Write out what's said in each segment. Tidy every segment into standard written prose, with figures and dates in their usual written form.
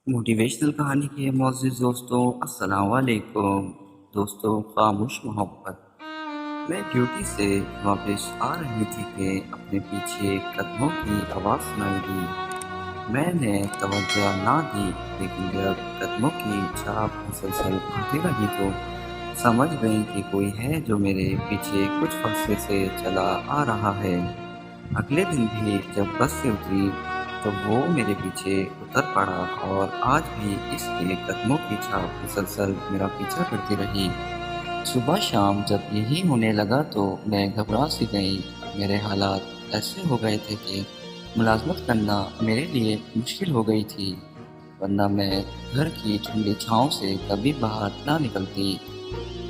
Motivational کہانی کے معزز دوستوں، السلام علیکم۔ دوستوں، خاموش محبت۔ میں ڈیوٹی سے واپس آ رہی تھی کہ اپنے پیچھے قدموں کی آواز سنائی دی۔ میں نے توجہ نہ دی، لیکن جب قدموں کی چھاپ مسلسل آتی رہی تو سمجھ گئی کہ کوئی ہے جو میرے پیچھے کچھ عرصے سے چلا آ رہا ہے۔ اگلے دن بھی جب بس سے اتری تو وہ میرے پیچھے اتر پڑا، اور آج بھی اس کے قدموں کی چھاپ مسلسل میرا پیچھا کرتی رہی۔ صبح شام جب یہی ہونے لگا تو میں گھبرا سی گئی۔ میرے حالات ایسے ہو گئے تھے کہ ملازمت کرنا میرے لیے مشکل ہو گئی تھی، ورنہ میں گھر کی ٹھنڈی چھاؤں سے کبھی باہر نہ نکلتی۔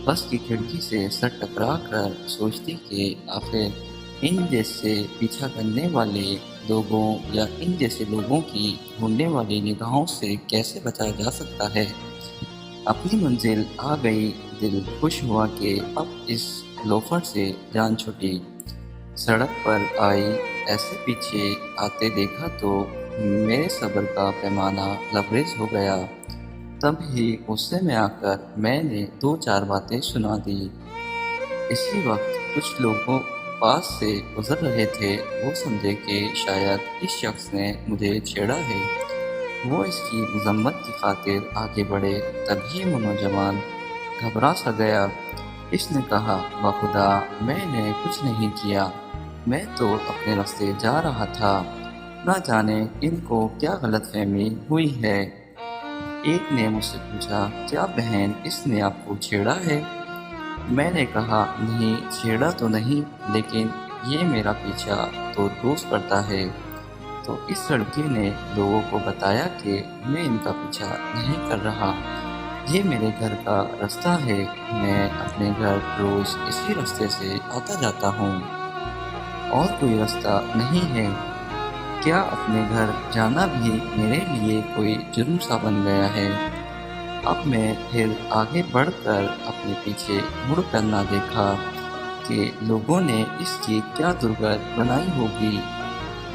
بس کی کھڑکی سے سر ٹکرا کر سوچتی کہ آخر ان جیسے پیچھا کرنے والے لوگوں یا ان جیسے لوگوں کی ڈھونڈنے والی نگاہوں سے کیسے بچا جا سکتا ہے۔ اپنی منزل آ گئی، دل خوش ہوا کہ اب اس لوفر سے جان چھٹی۔ سڑک پر آئی، ایسے پیچھے آتے دیکھا تو میرے صبر کا پیمانہ لبریز ہو گیا۔ تب ہی غصے میں آ کر میں نے دو چار باتیں سنا دی۔ اسی وقت کچھ لوگوں پاس سے گزر رہے تھے، وہ سمجھے کہ شاید اس شخص نے مجھے چھیڑا ہے، وہ اس کی مذمت کی خاطر آگے بڑھے۔ تبھی وہ نوجوان گھبرا سا گیا۔ اس نے کہا، بخدا میں نے کچھ نہیں کیا، میں تو اپنے راستے جا رہا تھا، نہ جانے ان کو کیا غلط فہمی ہوئی ہے۔ ایک نے مجھ سے پوچھا، کیا بہن اس نے آپ کو چھیڑا ہے؟ میں نے کہا، نہیں چھیڑا تو نہیں، لیکن یہ میرا پیچھا تو روز کرتا ہے۔ تو اس لڑکے نے لوگوں کو بتایا کہ میں ان کا پیچھا نہیں کر رہا، یہ میرے گھر کا راستہ ہے، میں اپنے گھر روز اسی راستے سے آتا جاتا ہوں، اور کوئی راستہ نہیں ہے۔ کیا اپنے گھر جانا بھی میرے لیے کوئی جرم سا بن گیا ہے؟ اب میں پھر آگے بڑھ کر اپنے پیچھے مڑ کر نہ دیکھا کہ لوگوں نے اس کی کیا درگت بنائی ہوگی۔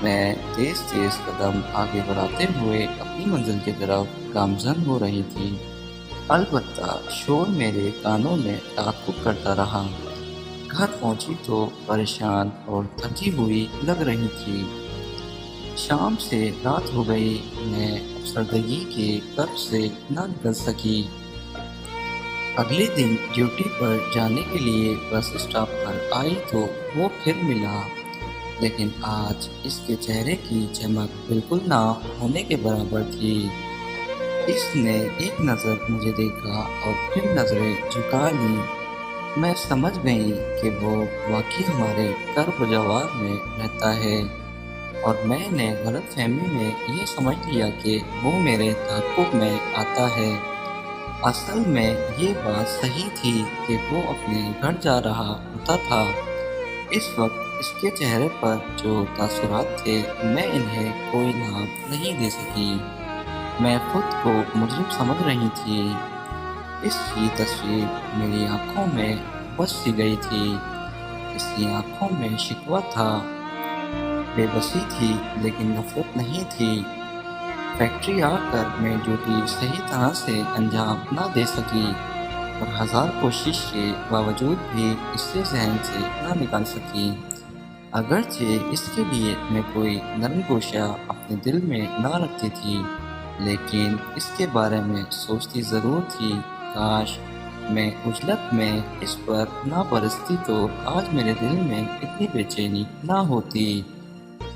میں تیز تیز قدم آگے بڑھاتے ہوئے اپنی منزل کی طرف گامزن ہو رہی تھی، البتہ شور میرے کانوں میں تعاقب کرتا رہا۔ گھر پہنچی تو پریشان اور تھکی ہوئی لگ رہی تھی۔ شام سے رات ہو گئی، میں افسردگی کے کرب سے نہ نکل سکی۔ اگلے دن ڈیوٹی پر جانے کے لیے بس اسٹاپ پر آئی تو وہ پھر ملا، لیکن آج اس کے چہرے کی چمک بالکل نہ ہونے کے برابر تھی۔ اس نے ایک نظر مجھے دیکھا اور پھر نظریں جھکا لیں۔ میں سمجھ گئی کہ وہ واقعی ہمارے کرب و جوار میں رہتا ہے، اور میں نے غلط فہمی میں یہ سمجھ لیا کہ وہ میرے تعاقب میں آتا ہے۔ اصل میں یہ بات صحیح تھی کہ وہ اپنے گھر جا رہا ہوتا تھا۔ اس وقت اس کے چہرے پر جو تاثرات تھے، میں انہیں کوئی نام نہیں دے سکی۔ میں خود کو مجرم سمجھ رہی تھی۔ اس کی تصویر میری آنکھوں میں بس سی گئی تھی۔ اس کی آنکھوں میں شکوہ تھا، بے بسی تھی، لیکن نفرت نہیں تھی۔ فیکٹری آ کر میں ڈیوٹی صحیح طرح سے انجام نہ دے سکی، اور ہزار کوشش کے باوجود بھی اس سے ذہن سے نہ نکال سکی۔ اگرچہ اس کے لیے میں کوئی نرم گوشہ اپنے دل میں نہ رکھتی تھی، لیکن اس کے بارے میں سوچتی ضرور تھی۔ کاش میں عجلت میں اس پر نہ برستی تو آج میرے دل میں اتنی بے چینی نہ ہوتی۔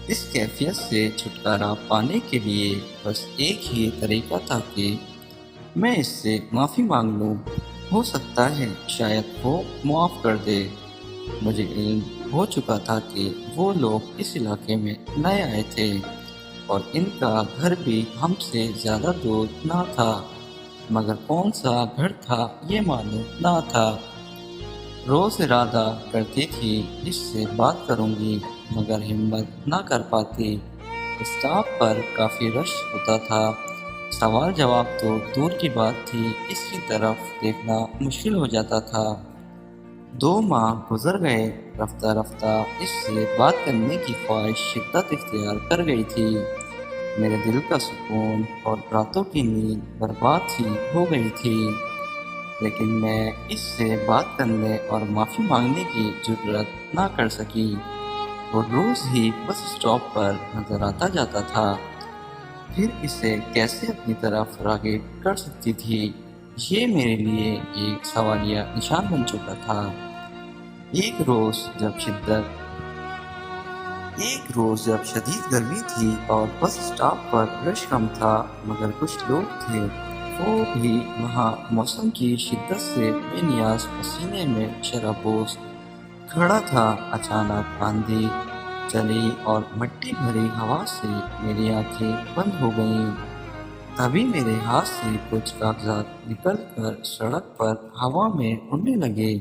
اس کیفیت سے چھٹکارا پانے کے لیے بس ایک ہی طریقہ تھا کہ میں اس سے معافی مانگ لوں۔ ہو سکتا ہے شاید وہ معاف کر دے۔ مجھے علم ہو چکا تھا کہ وہ لوگ اس علاقے میں نئے آئے تھے، اور ان کا گھر بھی ہم سے زیادہ دور نہ تھا، مگر کون سا گھر تھا یہ معلوم نہ تھا۔ روز ارادہ کرتی تھی اس سے بات کروں گی، مگر ہمت نہ کر پاتی۔ اسٹاف پر کافی رش ہوتا تھا، سوال جواب تو دور کی بات تھی، اس کی طرف دیکھنا مشکل ہو جاتا تھا۔ 2 ماہ گزر گئے، رفتہ رفتہ اس سے بات کرنے کی خواہش شدت اختیار کر گئی تھی۔ میرے دل کا سکون اور راتوں کی نیند برباد سی ہو گئی تھی، لیکن میں اس سے بات کرنے اور معافی مانگنے کی جرات نہ کر سکی۔ وہ روز ہی بس اسٹاپ پر نظر آتا جاتا تھا، پھر اسے کیسے اپنی طرف راغب کر سکتی تھی، یہ میرے لیے ایک سوالیہ نشان بن چکا تھا۔ ایک روز جب شدید گرمی تھی اور بس اسٹاپ پر رش کم تھا، مگر کچھ لوگ تھے، وہ بھی وہاں موسم کی شدت سے بے نیاز پسینے میں شرابوش کھڑا تھا۔ اچانک آندھی چلی اور مٹی بھری ہوا سے میری آنکھیں بند ہو گئیں۔ تبھی میرے ہاتھ سے کچھ کاغذات نکل کر سڑک پر ہوا میں اڑنے لگے۔